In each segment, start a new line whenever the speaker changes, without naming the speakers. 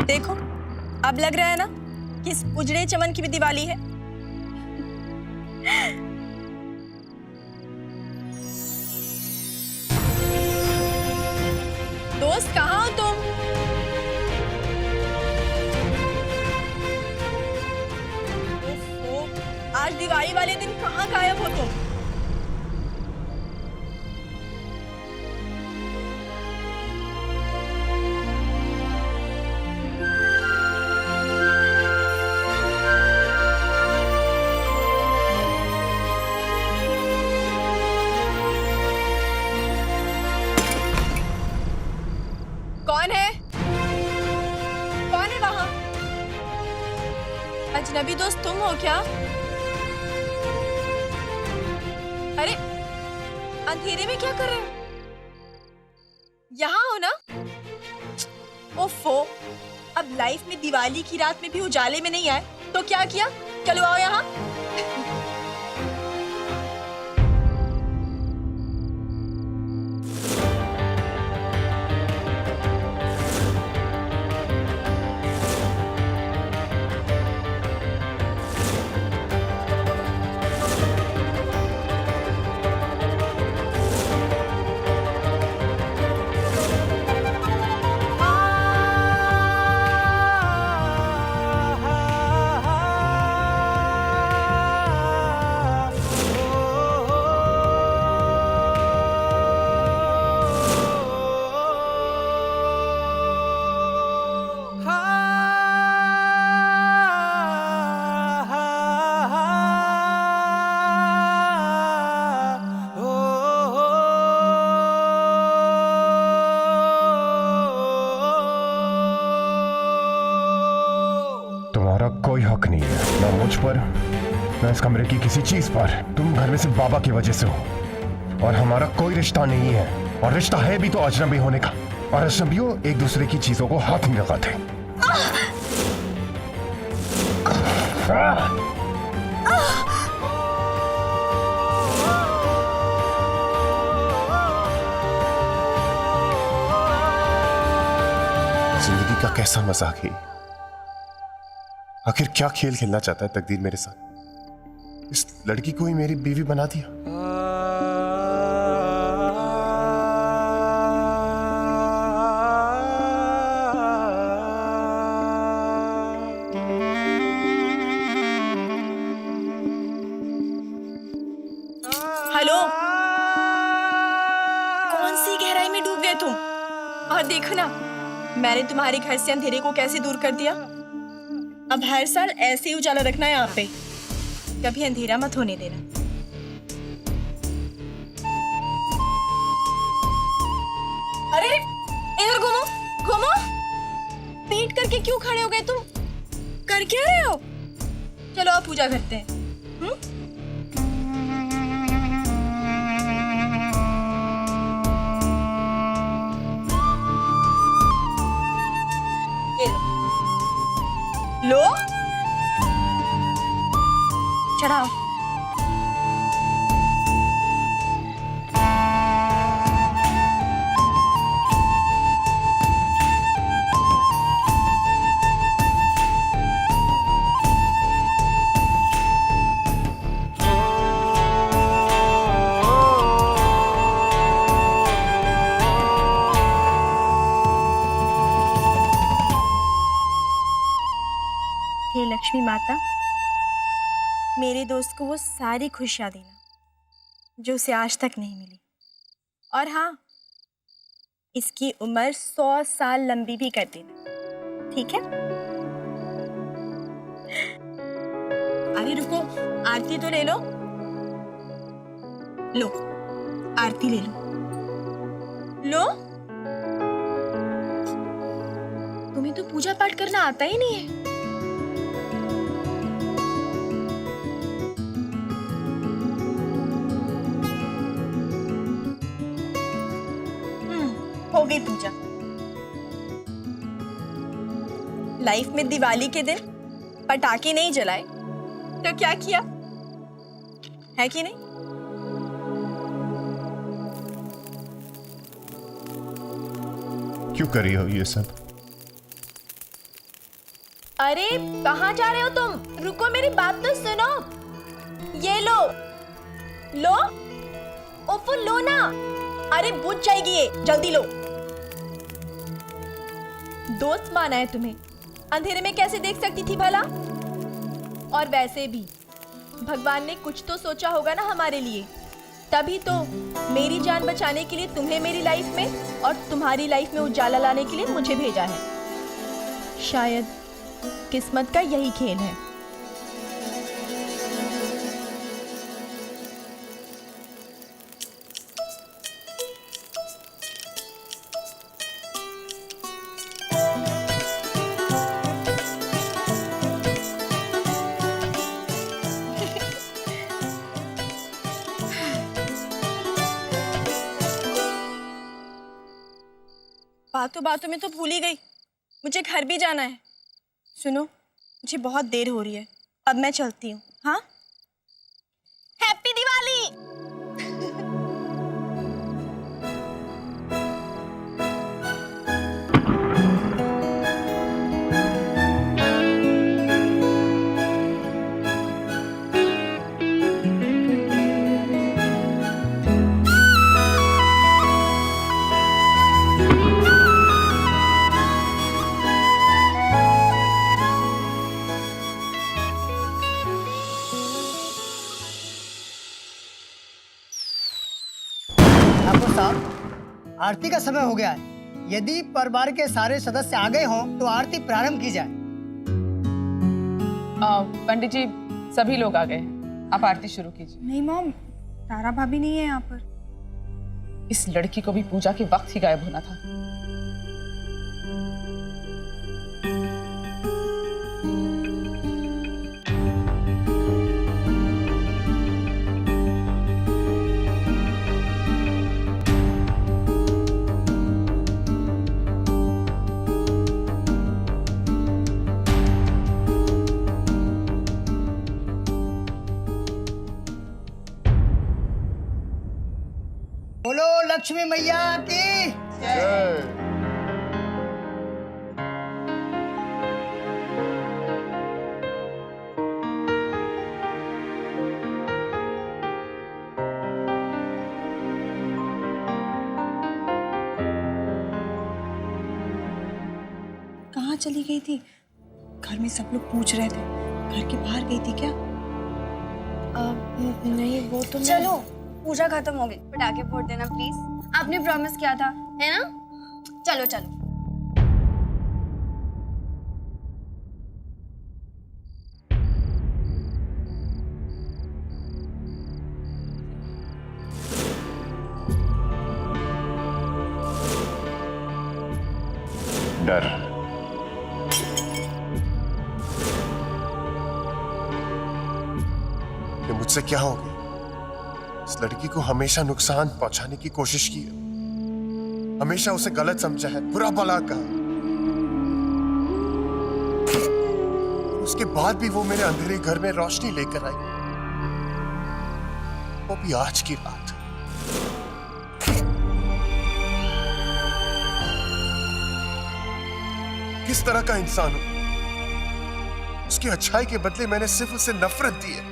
देखो, अब लग रहा है ना कि इस उजड़े चमन की भी दिवाली है। दोस्त, कहाँ हो तुम? ओफो, आज दिवाली वाले दिन कहाँ गायब हो तुम? कौन है? कौन है वहां? अजनबी दोस्त तुम हो क्या? अरे, अंधेरे में क्या कर रहे हो? यहाँ हो ना? ओफो, अब लाइफ में दिवाली की रात में भी उजाले में नहीं आए तो क्या किया? चलो आओ यहाँ।
तुम्हारा कोई हक नहीं है, ना मुझ पर, ना इस कमरे की किसी चीज पर। तुम घर में सिर्फ बाबा की वजह से हो और हमारा कोई रिश्ता नहीं है। और रिश्ता है भी तो अजनबी होने का, और अजनबियों एक दूसरे की चीजों को हाथ नहीं लगाते। जिंदगी का कैसा मजाक है? आखिर क्या खेल खेलना चाहता है तकदीर मेरे साथ? इस लड़की को ही मेरी बीवी बना दिया।
हेलो, कौन सी गहराई में डूब गए तुम? और देखो ना, मैंने तुम्हारे घर से अंधेरे को कैसे दूर कर दिया। अब हर साल ऐसे ही उजाला रखना है यहाँ पे, कभी अंधेरा मत होने देना। अरे इधर घूमो, घूमो। पेट करके क्यों खड़े हो गए तुम? कर क्या रहे हो? चलो अब पूजा करते हैं। ये लो, चढ़ाओ। हे लक्ष्मी माता, मेरे दोस्त को वो सारी खुशियां देना जो उसे आज तक नहीं मिली। और हाँ, इसकी उम्र 100 साल लंबी भी कर देना, ठीक है? अरे रुको, आरती तो ले लो। लो, आरती ले लो। लो, तुम्हें तो पूजा पाठ करना आता ही नहीं है। हो गई पूजा। लाइफ में दिवाली के दिन पटाखे नहीं जलाए तो क्या किया है कि नहीं?
क्यों कर रही हो ये सब?
अरे कहाँ जा रहे हो तुम? रुको, मेरी बात तो सुनो। ये लो लो, ओफो लो ना। अरे बुझ जाएगी ये, जल्दी लो। दोस्त माना है तुम्हें, अंधेरे में कैसे देख सकती थी भला? और वैसे भी भगवान ने कुछ तो सोचा होगा ना हमारे लिए, तभी तो मेरी जान बचाने के लिए तुम्हें मेरी लाइफ में और तुम्हारी लाइफ में उजाला लाने के लिए मुझे भेजा है। शायद किस्मत का यही खेल है। बातों बातों में तो भूल ही गई, मुझे घर भी जाना है। सुनो, मुझे बहुत देर हो रही है, अब मैं चलती हूँ। हाँ, हैप्पी दिवाली।
ठाकुर साहब, आरती का समय हो गया है। यदि परिवार के सारे सदस्य आ गए हों तो आरती प्रारंभ की जाए।
पंडित जी, सभी लोग आ गए हैं, आप आरती शुरू कीजिए।
नहीं मॉम, तारा भाभी नहीं है यहाँ पर।
इस लड़की को भी पूजा के वक्त ही गायब होना था।
बोलो लक्ष्मी मैया की।
कहाँ चली गई थी? घर में सब लोग पूछ रहे थे, घर के बाहर गई थी क्या? नहीं, वो तो
चलो, पूजा खत्म हो गई, पटाखे फोड़ देना प्लीज। आपने प्रॉमिस किया था, है ना? चलो चलो।
डर, ये मुझसे क्या हो गया? इस लड़की को हमेशा नुकसान पहुंचाने की कोशिश की है, हमेशा उसे गलत समझा है, बुरा भला कहा। उसके बाद भी वो मेरे अंधेरे घर में रोशनी लेकर आई, वो भी आज की रात। किस तरह का इंसान हूं? उसकी अच्छाई के बदले मैंने सिर्फ उसे नफरत दी है।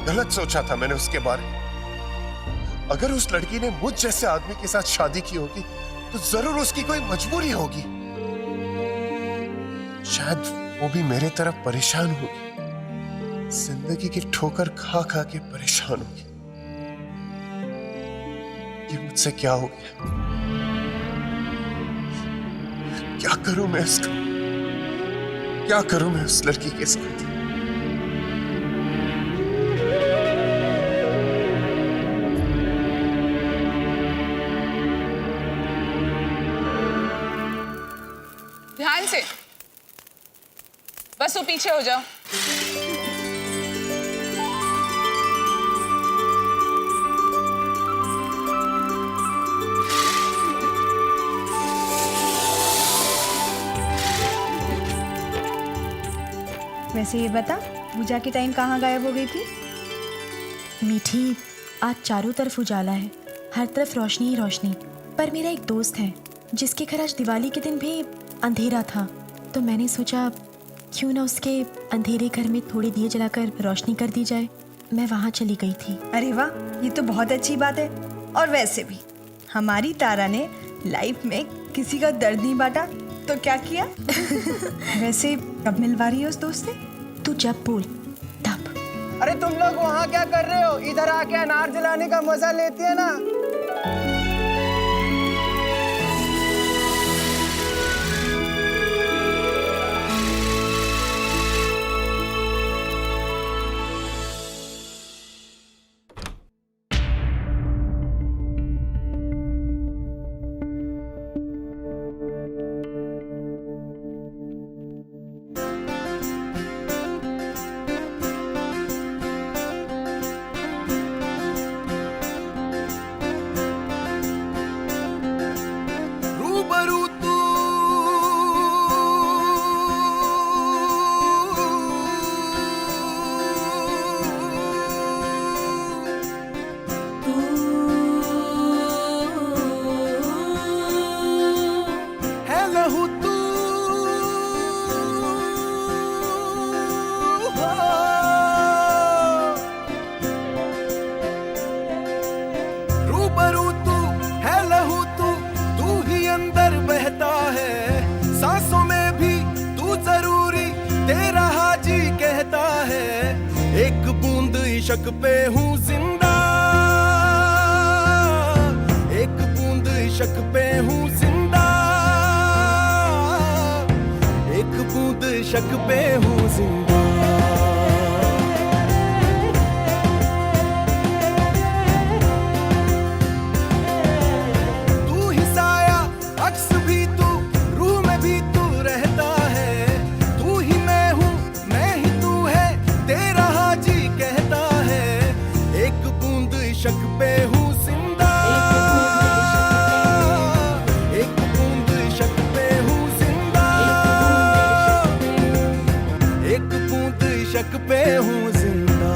गलत सोचा था मैंने उसके बारे में। अगर उस लड़की ने मुझ जैसे आदमी के साथ शादी की होगी तो जरूर उसकी कोई मजबूरी होगी। शायद वो भी मेरे तरह परेशान होगी, जिंदगी की ठोकर खा खा के परेशान होगी। ये मुझसे क्या हो गया? क्या करूं मैं इसका? क्या करूं मैं उस लड़की के साथ?
ध्यान से, बस वो पीछे हो जाओ।
वैसे ये बता, पूजा के टाइम कहाँ गायब हो गई थी? मीठी, आज चारों तरफ उजाला है, हर तरफ रोशनी ही रोशनी। पर मेरा एक दोस्त है जिसके घर आज दिवाली के दिन भी अंधेरा था। तो मैंने सोचा क्यों ना उसके अंधेरे घर में थोड़ी दिए जलाकर रोशनी कर दी जाए। मैं वहाँ चली गई थी।
अरे वाह, ये तो बहुत अच्छी बात है। और वैसे भी हमारी तारा ने लाइफ में किसी का दर्द नहीं बांटा तो क्या किया? वैसे कब मिलवा रही है उस दोस्त से?
तू जब बोल तब।
अरे तुम लोग वहाँ क्या कर रहे हो? इधर आके अनार जलाने का मजा लेती है ना।
इश्क पे हूँ जिंदा, एक बूंद इश्क पे हूँ जिंदा, एक बूंद इश्क पे हूँ जिंदा। तू ही साया, अक्स भी तू, रूह में भी तू रहता है। तू ही मैं हूँ, मैं ही तू है, तेरा हाजी कहता है। एक बूंद इश्क पे हूँ जिंदा, एक बूंद इश्क पे हूँ जिंदा, एक बूंद इश्क पे हूँ जिंदा।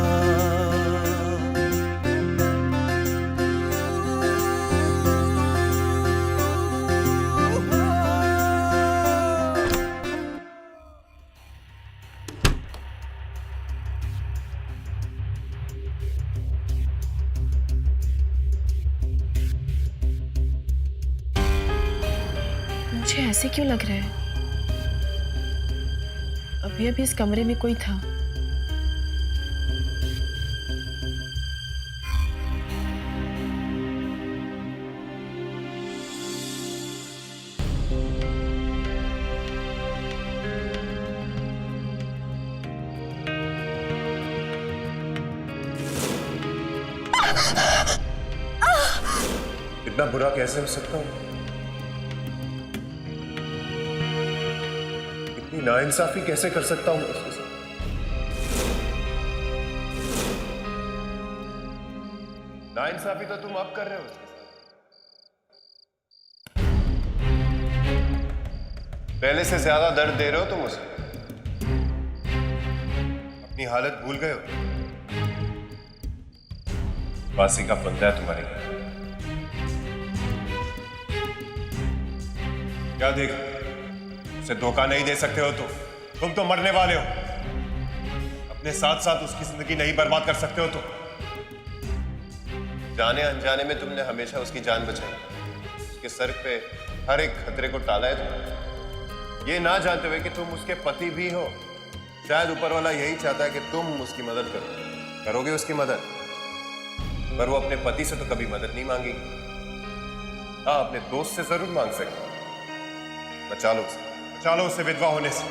मुझे ऐसे क्यों लग रहा है? अभी अभी इस कमरे में कोई था।
इतना बुरा कैसे हो सकता हूँ? इतनी नाइंसाफी कैसे कर सकता हूँ उसके साथ? नाइंसाफी तो तुम अब कर रहे हो उसके साथ। पहले से ज्यादा दर्द दे रहे हो तुम उसे। अपनी हालत भूल गए हो। फांसी का फंदा है तुम्हारे लिए। क्या देख, उसे धोखा नहीं दे सकते हो तुम तो मरने वाले हो। अपने साथ साथ उसकी जिंदगी नहीं बर्बाद कर सकते हो तुम। जाने अनजाने में तुमने हमेशा उसकी जान बचाई, उसके सर पे हर एक खतरे को टाला है तुमने, ये ना जानते हुए कि तुम उसके पति भी हो। शायद ऊपर वाला यही चाहता है कि तुम उसकी मदद करोगे उसकी मदद, पर वो अपने पति से तो कभी मदद नहीं मांगेगी। हाँ, अपने दोस्त से जरूर मांग सकती। बचा लो उसे विधवा होने से,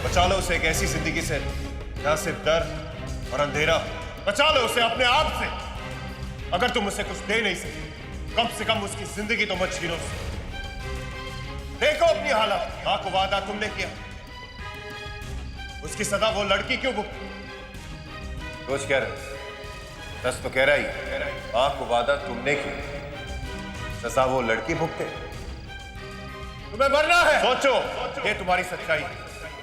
बचा लो उसे एक ऐसी जिंदगी से जहां सिर्फ दर्द और अंधेरा। बचा लो उसे अपने आप से। अगर तुम उसे कुछ दे नहीं सकते, कम से कम उसकी जिंदगी तो मत छीनो उससे। देखो अपनी हालत। मां को वादा तुमने किया, उसकी सजा वो लड़की क्यों भुगती? रोज कह रहे, सच तो कह रहा ही। मां को वादा तुमने किया, सजा वो लड़की भुगते। तुम्हें मरना है, सोचो, ये तुम्हारी सच्चाई है।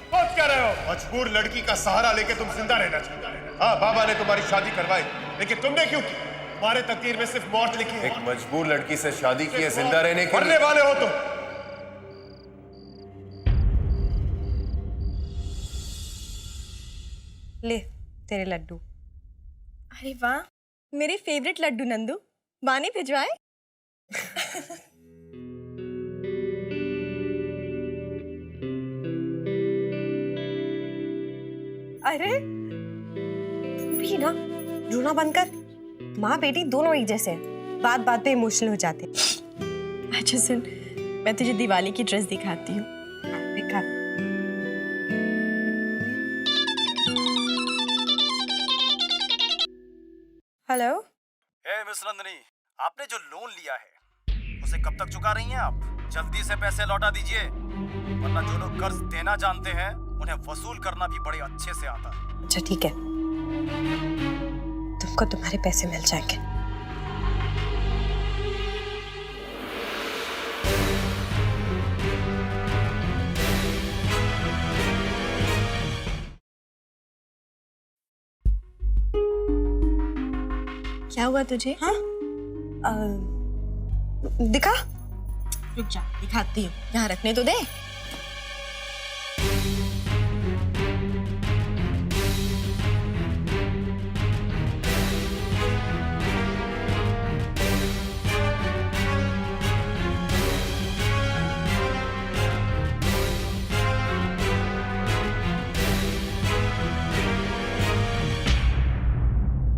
सोच क्या रहे हो? मजबूर लड़की का सहारा लेके तुम जिंदा रहना चाहते हो। हाँ, बाबा ने तुम्हारी शादी करवाई, लेकिन तुमने क्यों की? तुम्हारे तकदीर में सिर्फ मौत लिखी है। एक मजबूर लड़की से शादी की है जिंदा रहने के लिए। मरने वाले हो तुम।
ले तेरे लड्डू।
अरे वाह, मेरे फेवरेट लड्डू नंदू। माँ ने भिजवाए?
अरे तू भी ना रोना बंद कर। माँ बेटी दोनों एक जैसे हैं, बात बात पे इमोशनल हो जाते हैं।
अच्छा सुन, मैं तुझे दिवाली की ड्रेस दिखाती हूँ।
देखा हेलो।
मिस नंदिनी, आपने जो लोन लिया है उसे कब तक चुका रही हैं आप? जल्दी से पैसे लौटा दीजिए, वरना जो लोग कर्ज देना जानते हैं उन्हें वसूल करना भी बड़े अच्छे से आता है।
अच्छा ठीक है, तुमको तुम्हारे पैसे मिल जाएंगे।
क्या हुआ तुझे?
हाँ दिखा।
रुक जा, दिखाती हूँ। यहाँ रखने तो दे।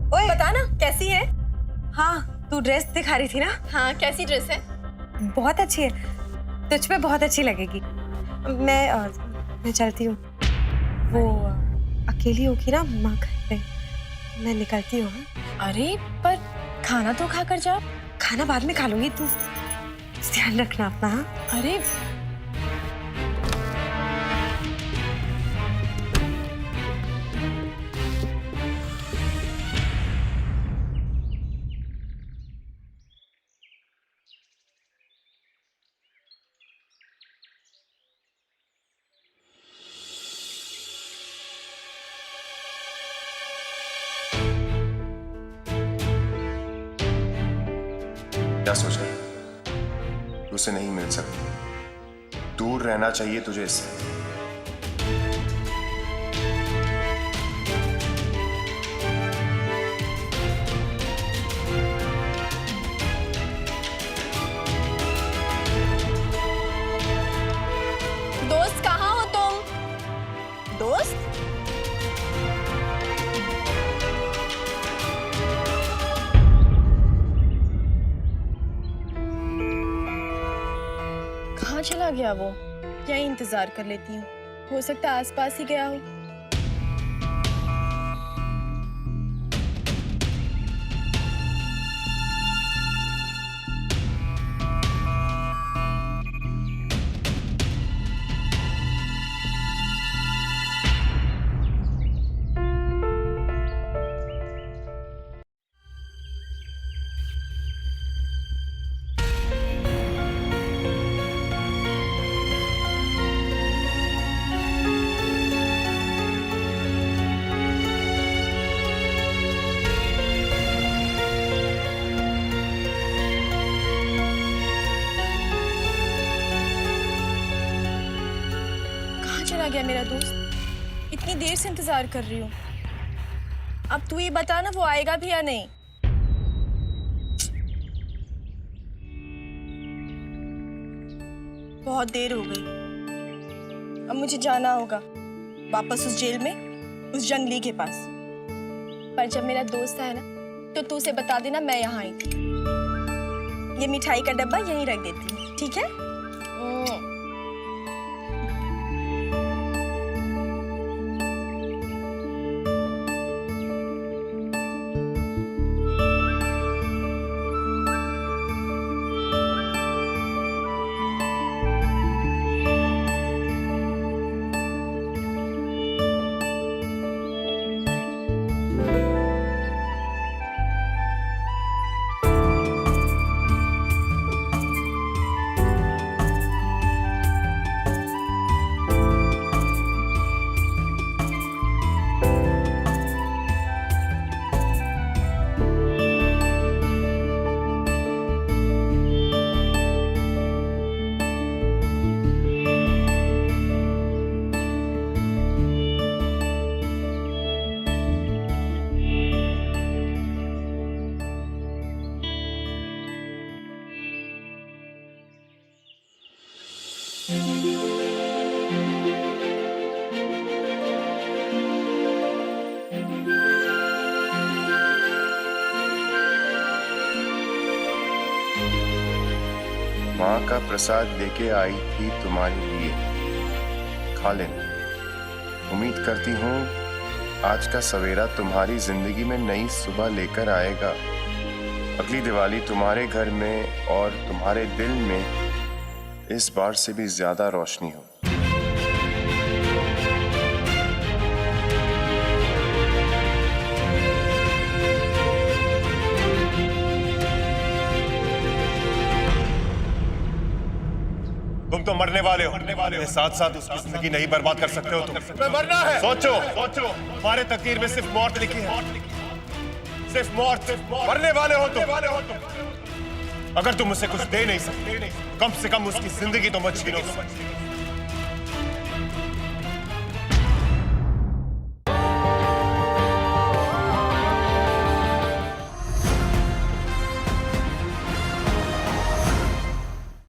ओए
बता ना कैसी है?
हाँ तू ड्रेस दिखा रही थी ना?
हाँ, कैसी ड्रेस है?
बहुत अच्छी है, तुझ पे बहुत अच्छी लगेगी। मैं चलती हूँ। वो अकेली होगी ना माँ घर पे, मैं निकलती हूँ।
अरे पर खाना तो खा कर जा।
खाना बाद में खा लूंगी, तू ध्यान रखना अपना। हाँ?
अरे
क्या सोचा? उसे नहीं मिल सकती, दूर रहना चाहिए तुझे इससे।
दोस्त कहाँ हो तुम? दोस्त? कहाँ चला गया वो? यहीं इंतजार कर लेती हूँ, हो सकता है आसपास ही गया हो। चला गया मेरा दोस्त? इतनी देर से इंतजार कर रही हूँ। अब तू ही बता ना, वो आएगा भी या नहीं? बहुत देर हो गई, अब मुझे जाना होगा वापस उस जेल में, उस जंगली के पास। पर जब मेरा दोस्त आए ना तो तू उसे बता देना मैं यहाँ आई थी। ये मिठाई का डब्बा यहीं रख देती हूँ, ठीक है?
माँ का प्रसाद लेके आई थी तुम्हारे लिए, खा लेना। उम्मीद करती हूँ आज का सवेरा तुम्हारी जिंदगी में नई सुबह लेकर आएगा। अगली दिवाली तुम्हारे घर में और तुम्हारे दिल में इस बार से भी ज्यादा रोशनी हो। तुम तो मरने वाले हो, साथ साथ उसकी जिंदगी नहीं बर्बाद कर सकते हो तुम। तुम्हें मरना है। सोचो सोचो, तुम्हारे तकदीर में सिर्फ मौत लिखी है, सिर्फ मौत। मरने वाले हो तुम। अगर तुम उसे कुछ दे नहीं सकते, कम से कम उसकी जिंदगी तो मत छीनो।